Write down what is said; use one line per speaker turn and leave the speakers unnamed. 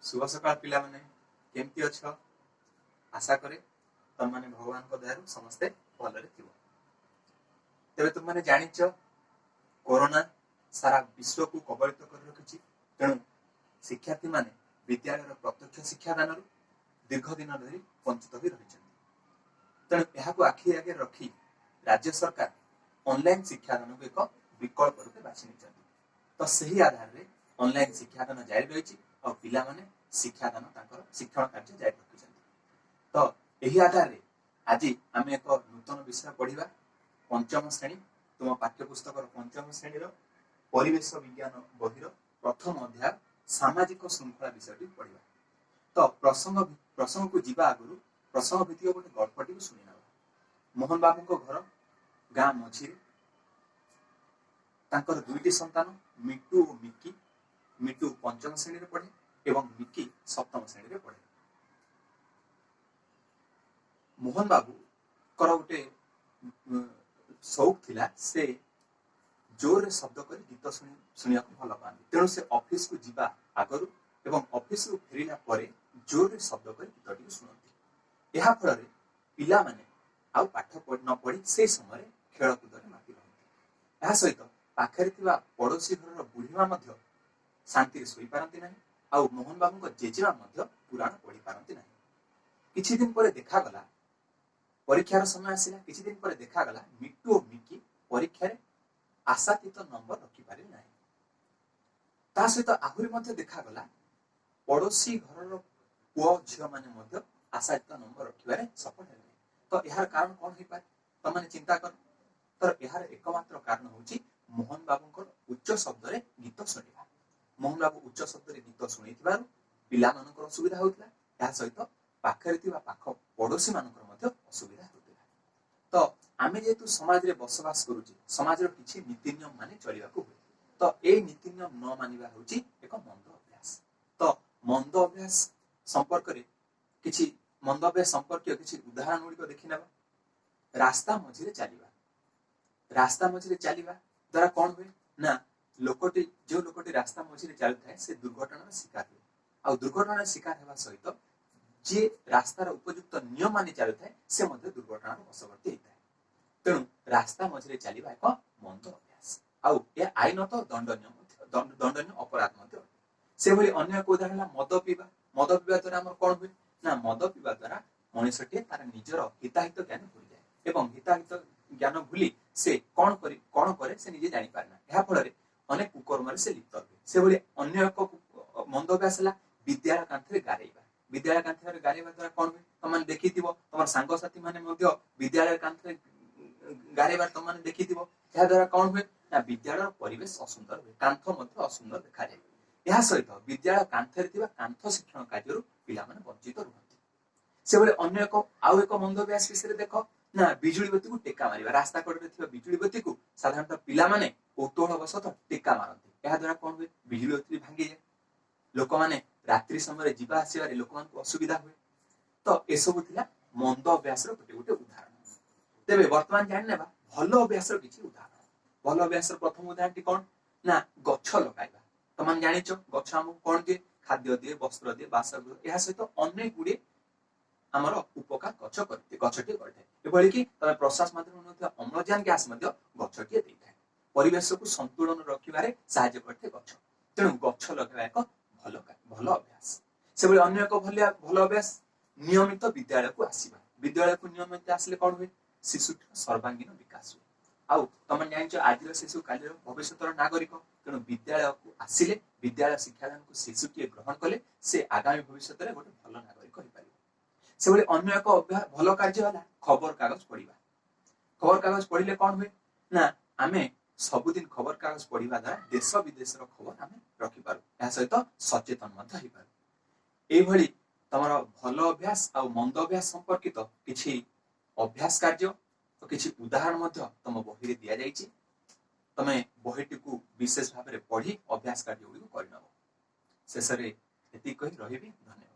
शुभ सकाल पिला माने केमती अछ आशा करे तुम माने भगवान को दयारु समस्ते भलरे थिबो। तेबे तुम माने जानिच कोरोना सारा विश्व को कबलित कर रखिछि। तेणु शिक्षार्थी माने विद्यालय प्रत्यक्ष शिक्षादान दीर्घ दिन धरी वंचित होई रहिछन्ति। तेणु एहाको आखि आगे रखी राज्य सरकार ऑनलाइन शिक्षादान को एक विकल्प रूपे बाछि निछन्ति। तो सही आधार रे ऑनलाइन शिक्षादान जारी रहिछि और पिला माने शिक्षादान तांकर शिक्षण कार्य जारी रखिछन्ति। तो एही आधार रे आज आमे एक नूतन विषय पढ़िबा पंचम श्रेणी तुम पाठ्यपुस्तक पंचम श्रेणी परिवेश विज्ञान बहिर प्रथम अध्याय सामाजिक श्रृंखला विषय पढ़िबा। तो प्रसंग को जीवा आगु प्रसंग भित्तिक गोटे गल्पटी को सुनि नबा। मोहन बाबू को घर गाँ मझी तांकर दुईटी संतान मिट्टू और मिक्की। मिट्टू पंचम श्रेणी रे पढ़े एवं मिक्की सप्तम श्रेणी रे पढ़े। मोहन बाबू कर गोटे शौक थिला से जोर शब्द कर गीत शुणिया भल पाती। तेणु से ऑफिस को जीवा आगु एवं ऑफिस को फेरिला परे जोर शब्द कर गीत शुणती। यह फल पिला माने आउ पाठ न पढ़ी से समय खेलकूद में माति रहा सहित पाखे पड़ोशी घर बुढ़ीमा शांति शोई पारती ना। आउ मोहन बाबू जेजेमा पुराण पढ़ी पारती ना। किछि दिन पर देखागला परीक्षार समय आसला। किछि दिन पर देखागला मिट्टू और मिक्की परीक्षा आशातीत नंबर रखिपारे ना। ता सहित आहुरी देखागला पड़ोशी घर पुओ झियो माने आशातीत नंबर रखिबारे सफल हेले। तो यार कारण कौन हो पारे तुमने चिंता कर। तर यार एकमात्र कारण होची मोहन बाबू उच्च शब्द रे गीत शुणिबा। मोहन बाबू उच्च शब्द रे गीत शुणिथिबारु पिला मानकर असुविधा होतला। या सहित पाखरे थिबा पाख पड़ोशी मानकर असुविधा होतला। तो आमे जेतु समाज रे बसवास करूची समाज रो किछि नीति नियम माने चलिबा को हुए। तो ए नीति नियम न मानिबा होची एक मंद अभ्यास। तो मंद अभ्यास संपर्क रे किछि मंद अभ्यास संपर्क किछि उदाहरण गुडी देखि नेबा। रास्ता मझिरे चलिबा। रास्ता मझिरे चलिबा द्वारा कौन हुए ना लोकटी जो लोकटी रास्ता मझिरे चलुଥାଏ से दुर्घटनार शिकार हुए। आ दुर्घटनार शिकार हेबा सहित जे रास्तार उपयुक्त नियम मानि चलुଥାଏ से मध्ये दुर्घटनार वशवर्ती होइଥାଏ। तेणु रास्ता मझिरे चलिबा एक मंद अभ्यास। आउ ए आईनत दंडनीय अपराध मध्ये। से भली अन्य एक उदाहरण मद पीबा। मद पीबा द्वारा हमर कौन हुए ना मद पीबा द्वारा मनुष्यटी तार निजर हिताहित ज्ञान भूली जाए एवं हिताहित ज्ञान भूली से कौन करे से निजे जानि पारे ना। एहा फल अनेक कुकर्म से लिप्त हुए। से भली अन्य एक मंद अभ्यास है विद्यालय कांथरे गारेइबा। विद्यालय कांथरे गारेइबा द्वारा कौन हुए तुम देखिथिबो तुम सांग साथी माने विद्यालय कांथरे गारेइबा तुम देखिथिबो। एहा द्वारा कौन हुए ना विद्यालय परिवेश असुंदर हुए। कांथ असुंदर देखा जाए। यह सहित विद्यालय कांथरे थिबा कांथ शिक्षण कार्य पिला माने वंचित रुहନ୍ତି। से भली अन्य एक आउ एक मंद अभ्यास विषय देख ना बिजुली बत्ती को टेका मारिबा। रास्ता कड़े थिबा बिजुली बत्ती को साधारणतः पिला माने कौतूहलवशतः टेका मारती। यह द्वारा कौन हुए बिजुली बत्ती भांगी जाए। लोक माने रात्रि समय जीवा आसिबारे लोक मानक असुविधा हुए। तो ए सब थिला मंद अभ्यास रो गोटे उदाहरण। तेबे वर्तमान जानि नेबा भलो अभ्यास रो किछि उदाहरण। भलो अभ्यास रो प्रथम उदाहरणटी कोन ना गछ लगाइबा। तमन जानिचो गछ हमकु कोन दिए खाद्य दिए वस्त्र दिए बासगृह। एहा सहित अनेक गुडी आमर उपकार गछ करते गछटी करते। एभली कि तमे प्रश्वास माध्यम में अम्लजान गैस गछटी देइଥାଏ। परिवेश को संतुलन रखिबारे सहायता करते गछ। तेणु गछ लगाइबा एक भलो अभ्यास। से भली अन्य एक भलो अभ्यास नियमित विद्यालय को आसीबा। विद्यालय को नियमित आसले कौन हुए शिशुटी सर्वांगीन विकास हुए। आउ तुम जानिच आज शिशु काली भविष्य नागरिक। तेणु विद्यालय को आसिले विद्यालय शिक्षादान को शिशुटी ग्रहण कले से आगामी भविष्य में गोटे भल नागरिक हो पारे। से भली अन्य एक भल कार्य है खबर कागज पढ़ा। खबर कागज पढ़िले कौन हुए ना आमे सबुदिन खबर कागज पढ़ा द्वारा देश विदेश खबर आमे रखिपारू। या सहित सचेतन हो पारू। एभली तमर भल अभ्यास आ मंद अभ्यास संपर्कित किछि अभ्यास कार्य और किछि उदाहरण तुम बही रे दिया जाइछि। तमे बहीटी को विशेष भाव में पढ़ी अभ्यास कार्य गुडी को करनबो। शेष रे एति कहि रहिबी। धन्यवाद।